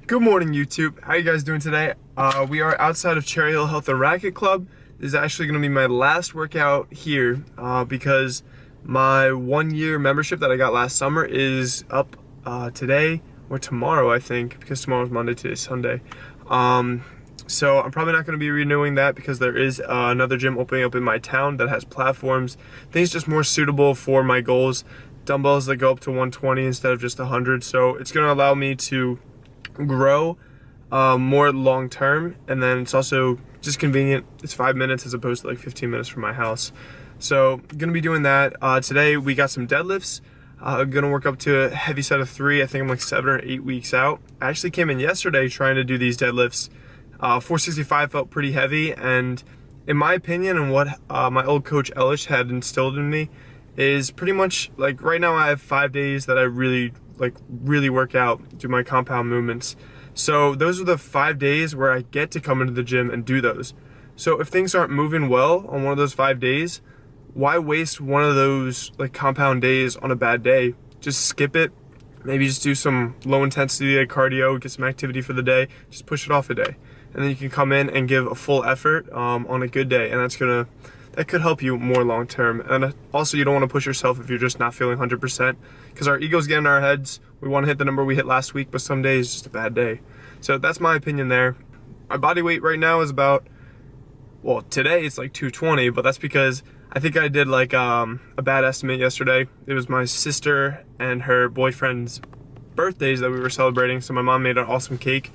Good morning, YouTube. How you guys doing today? We are outside of Cherry Hill Health and Racquet Club. This is actually going to be my last workout here because my 1-year membership that I got last summer is up today or tomorrow, I think, because tomorrow's Monday, today's Sunday. So I'm probably not going to be renewing that because there is another gym opening up in my town that has platforms. I think it's just more suitable for my goals. Dumbbells that go up to 120 instead of just 100. So it's going to allow me to grow more long term, and then it's also just convenient. It's 5 minutes as opposed to like 15 minutes from my house. So I'm gonna be doing that. Today we got some deadlifts. I'm gonna work up to a heavy set of 3. I think I'm like 7 or 8 weeks out. I actually came in yesterday trying to do these deadlifts. 465 felt pretty heavy, and in my opinion and what my old coach Elish had instilled in me is pretty much like right now I have 5 days that I really work out, do my compound movements. So those are the 5 days where I get to come into the gym and do those. So if things aren't moving well on one of those 5 days, why waste one of those like compound days on a bad day? Just skip it. Maybe just do some low intensity like cardio, get some activity for the day, just push it off a day. And then you can come in and give a full effort on a good day, and that could help you more long term. And also, you don't want to push yourself if you're just not feeling 100%, because our egos get in our heads. We want to hit the number we hit last week, but some days it's just a bad day. So that's my opinion there. My body weight right now is about, well, today it's like 220, but that's because I think I did like a bad estimate yesterday. It was my sister and her boyfriend's birthdays that we were celebrating, so my mom made an awesome cake.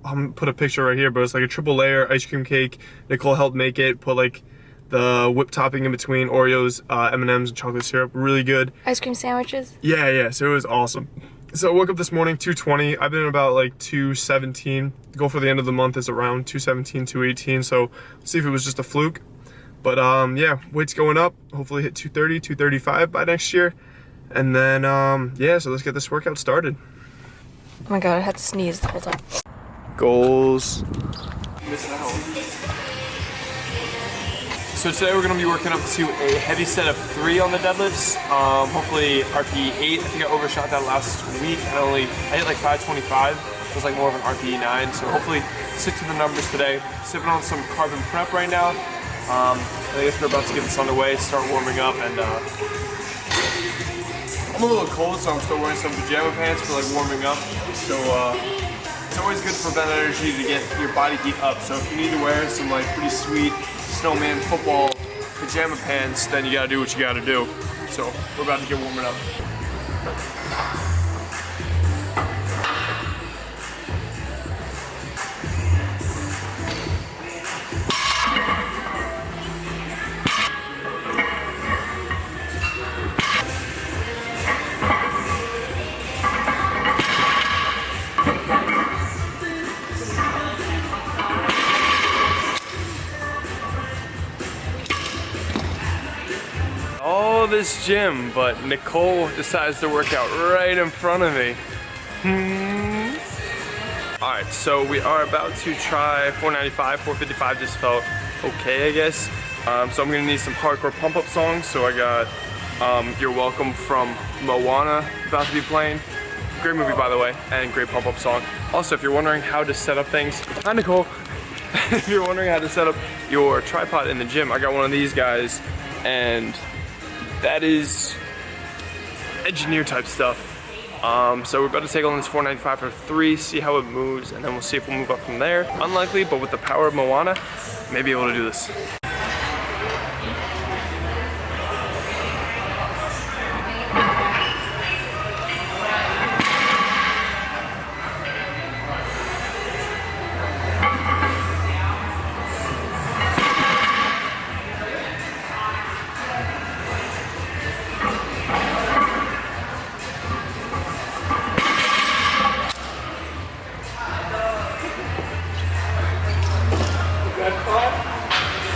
I'm gonna put a picture right here, but it's like a triple layer ice cream cake. Nicole helped make it, put like the whipped topping in between, Oreos, M&Ms, and chocolate syrup. Really good. Ice cream sandwiches? Yeah, so it was awesome. So I woke up this morning, 220. I've been about like 217. The goal for the end of the month is around 217, 218. So let's see if it was just a fluke. But yeah, weight's going up. Hopefully hit 230, 235 by next year. And then, yeah, so let's get this workout started. Oh my God, I had to sneeze the whole time. Goals. So today we're going to be working up to a heavy set of 3 on the deadlifts. Hopefully RPE 8. I think I overshot that last week. I hit like 525. It was like more of an RPE 9. So hopefully stick to the numbers today. Sipping on some carbon prep right now. I guess we're about to get this underway, start warming up, and I'm a little cold, so I'm still wearing some pajama pants for like warming up. So it's always good for that energy to get your body heat up. So if you need to wear some like pretty sweet snowman football pajama pants, then you gotta do what you gotta do. So we're about to get warming up. All this gym, but Nicole decides to work out right in front of me. Alright, so we are about to try 495, 455 just felt okay, I guess. So I'm gonna need some hardcore pump-up songs. So I got You're Welcome from Moana about to be playing. Great movie, by the way, and great pump-up song. Also, if you're wondering how to set up things, hi Nicole. If you're wondering how to set up your tripod in the gym, I got one of these guys, and that is engineer type stuff. So we're about to take on this 495 for 3, see how it moves, and then we'll see if we'll move up from there. Unlikely, but with the power of Moana, may be able to do this.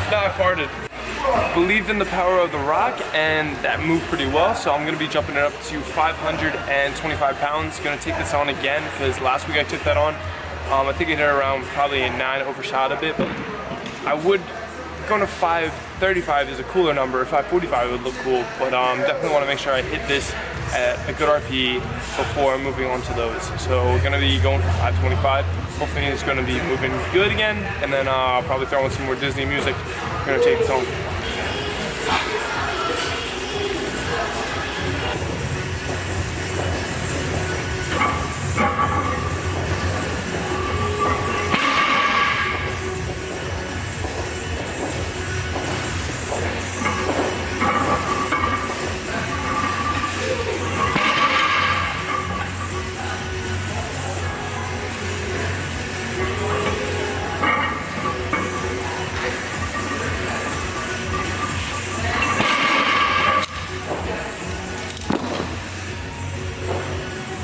No, I farted. Believed in the power of the rock, and that moved pretty well, so I'm gonna be jumping it up to 525 pounds. Gonna take this on again, because last week I took that on. I think I hit around probably a 9, overshot a bit, but I would, going to 535 is a cooler number. 545 would look cool, but definitely wanna make sure I hit this at a good RPE before moving on to those. So we're gonna be going for 525. Hopefully it's gonna be moving good again, and then I'll probably throw in some more Disney music. We're gonna take this home.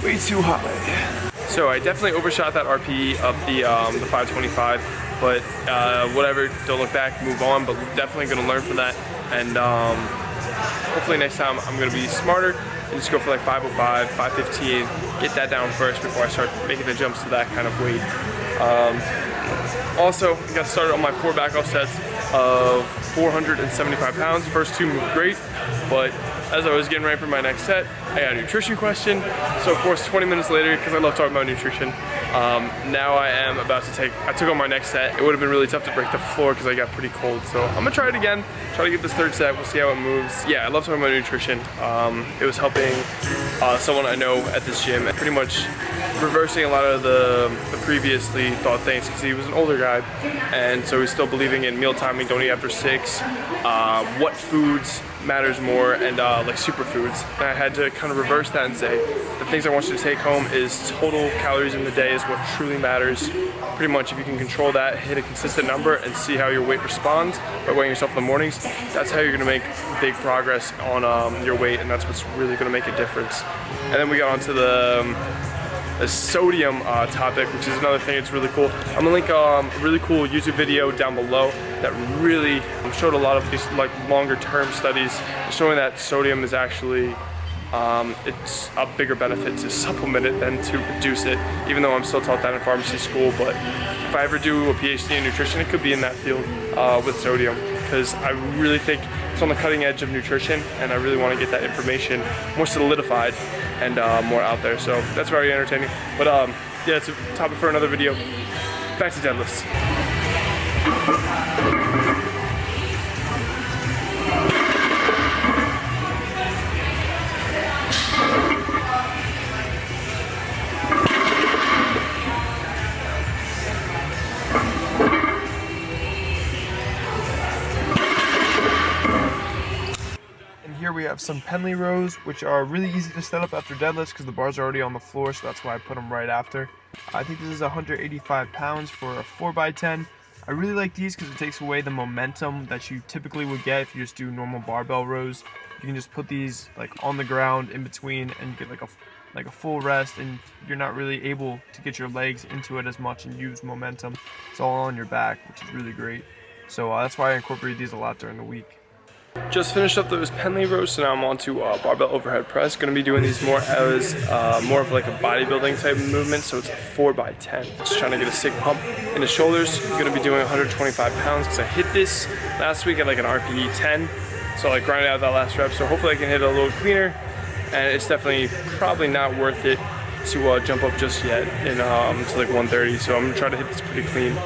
Way too high. So I definitely overshot that RPE of the 525, but whatever, don't look back, move on, but definitely gonna learn from that, and hopefully next time I'm gonna be smarter and just go for like 505, 515, get that down first before I start making the jumps to that kind of weight. Also, I got started on my 4 back-off sets of 475 pounds. First 2 moved great, but as I was getting ready for my next set, I got a nutrition question. So of course, 20 minutes later, because I love talking about nutrition, now I am about to I took on my next set. It would have been really tough to break the floor because I got pretty cold. So I'm gonna try it again, try to get this 3rd set, we'll see how it moves. Yeah, I love talking about nutrition. It was helping someone I know at this gym, and pretty much reversing a lot of the previously thought things, because he was an older guy, and so he's still believing in meal timing, don't eat after 6, what foods matters more, and like superfoods. And I had to kind of reverse that and say, the things I want you to take home is total calories in the day is what truly matters. Pretty much if you can control that, hit a consistent number, and see how your weight responds by weighing yourself in the mornings, that's how you're gonna make big progress on your weight, and that's what's really gonna make a difference. And then we got onto the sodium topic, which is another thing that's really cool. I'm gonna link a really cool YouTube video down below that really showed a lot of these like longer term studies showing that sodium is actually it's a bigger benefit to supplement it than to reduce it, even though I'm still taught that in pharmacy school. But if I ever do a PhD in nutrition, it could be in that field with sodium, because I really think it's on the cutting edge of nutrition, and I really want to get that information more solidified and more out there. So that's very entertaining. But yeah, it's a topic for another video. Back to deadlifts. Here we have some Penley rows, which are really easy to set up after deadlifts because the bars are already on the floor, so that's why I put them right after. I think this is 185 pounds for a 4x10. I really like these because it takes away the momentum that you typically would get if you just do normal barbell rows. You can just put these like on the ground in between and get like a full rest, and you're not really able to get your legs into it as much and use momentum. It's all on your back, which is really great. So that's why I incorporate these a lot during the week. Just finished up those Penley rows, so now I'm on to barbell overhead press. Gonna be doing these more as more of like a bodybuilding type of movement, so it's a 4x10. Just trying to get a sick pump in the shoulders. Gonna be doing 125 pounds because I hit this last week at like an RPE 10, so I grinded out that last rep. So hopefully I can hit it a little cleaner, and it's definitely probably not worth it to jump up just yet in to like 130. So I'm gonna try to hit this pretty clean.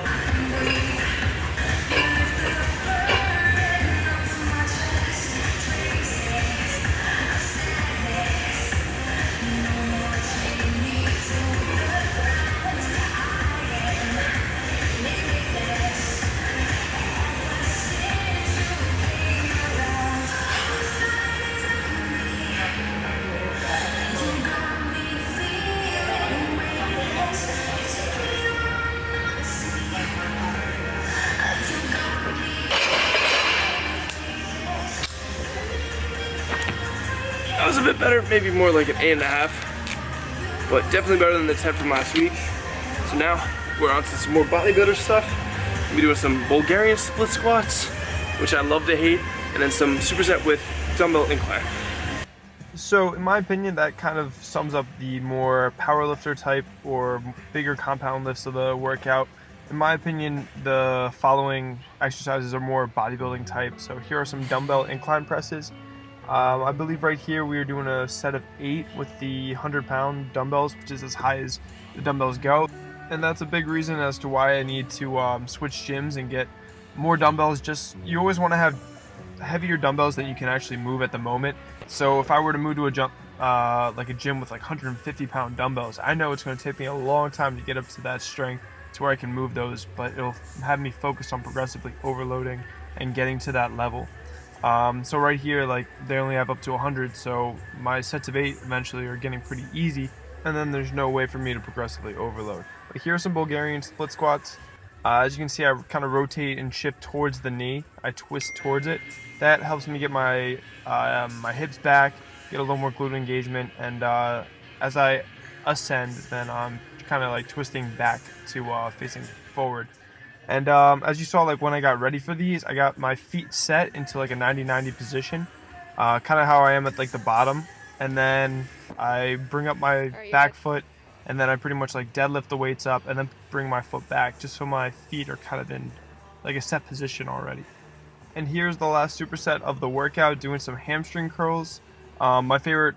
That was a bit better, maybe more like an 8.5, but definitely better than the 10 from last week. So now we're on to some more bodybuilder stuff. We'll be doing some Bulgarian split squats, which I love to hate, and then some superset with dumbbell incline. So in my opinion, that kind of sums up the more powerlifter type or bigger compound lifts of the workout. In my opinion, the following exercises are more bodybuilding type. So here are some dumbbell incline presses. I believe right here we are doing a set of 8 with the 100-pound dumbbells, which is as high as the dumbbells go. And that's a big reason as to why I need to switch gyms and get more dumbbells. Just, you always want to have heavier dumbbells than you can actually move at the moment. So if I were to move to like a gym with like 150-pound dumbbells, I know it's going to take me a long time to get up to that strength to where I can move those, but it'll have me focus on progressively overloading and getting to that level. So right here, like, they only have up to 100, so my sets of 8 eventually are getting pretty easy, and then there's no way for me to progressively overload. But here are some Bulgarian split squats. As you can see, I kind of rotate and shift towards the knee. I twist towards it. That helps me get my my hips back, get a little more glute engagement, and as I ascend, then I'm kind of like twisting back to facing forward. And as you saw, like when I got ready for these, I got my feet set into like a 90-90 position, kind of how I am at like the bottom, and then I bring up my back foot, and then I pretty much like deadlift the weights up, and then bring my foot back, just so my feet are kind of in like a set position already. And here's the last superset of the workout, doing some hamstring curls. My favorite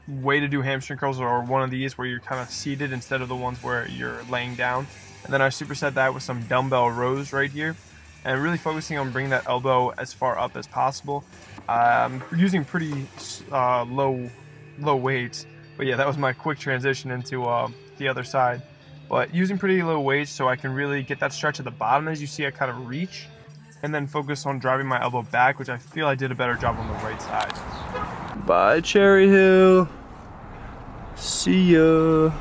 way to do hamstring curls are one of these where you're kind of seated instead of the ones where you're laying down. And then I superset that with some dumbbell rows right here, and really focusing on bringing that elbow as far up as possible. Using pretty low weights, but yeah, that was my quick transition into the other side. But using pretty low weights so I can really get that stretch at the bottom. As you see, I kind of reach, and then focus on driving my elbow back, which I feel I did a better job on the right side. Bye, Cherry Hill. See ya.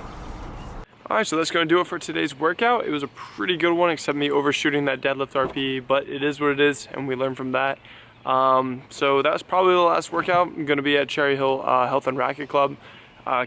Alright, so that's going to do it for today's workout. It was a pretty good one, except me overshooting that deadlift RPE, but it is what it is, and we learned from that. So that's probably the last workout. I'm going to be at Cherry Hill Health and Racquet Club.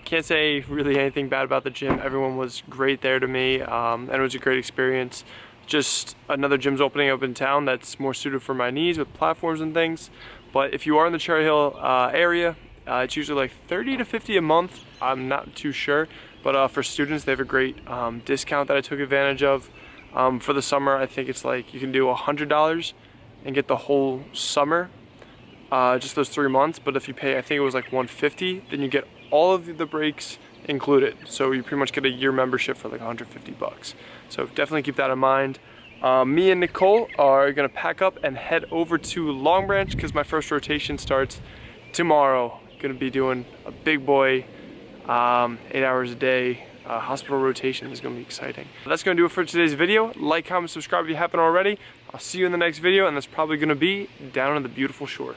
Can't say really anything bad about the gym. Everyone was great there to me, and it was a great experience. Just another gym's opening up in town that's more suited for my needs with platforms and things. But if you are in the Cherry Hill area, it's usually like 30 to 50 a month. I'm not too sure. But for students, they have a great discount that I took advantage of. For the summer, I think it's like you can do $100 and get the whole summer, just those 3 months. But if you pay, I think it was like $150, then you get all of the breaks included. So you pretty much get a year membership for like $150. So definitely keep that in mind. Me and Nicole are gonna pack up and head over to Long Branch because my first rotation starts tomorrow. Gonna be doing a big boy 8 hours a day hospital rotation. Is going to be exciting. That's going to do it for today's video. Like, comment, subscribe if you haven't already. I'll see you in the next video, and that's probably going to be down on the beautiful shore.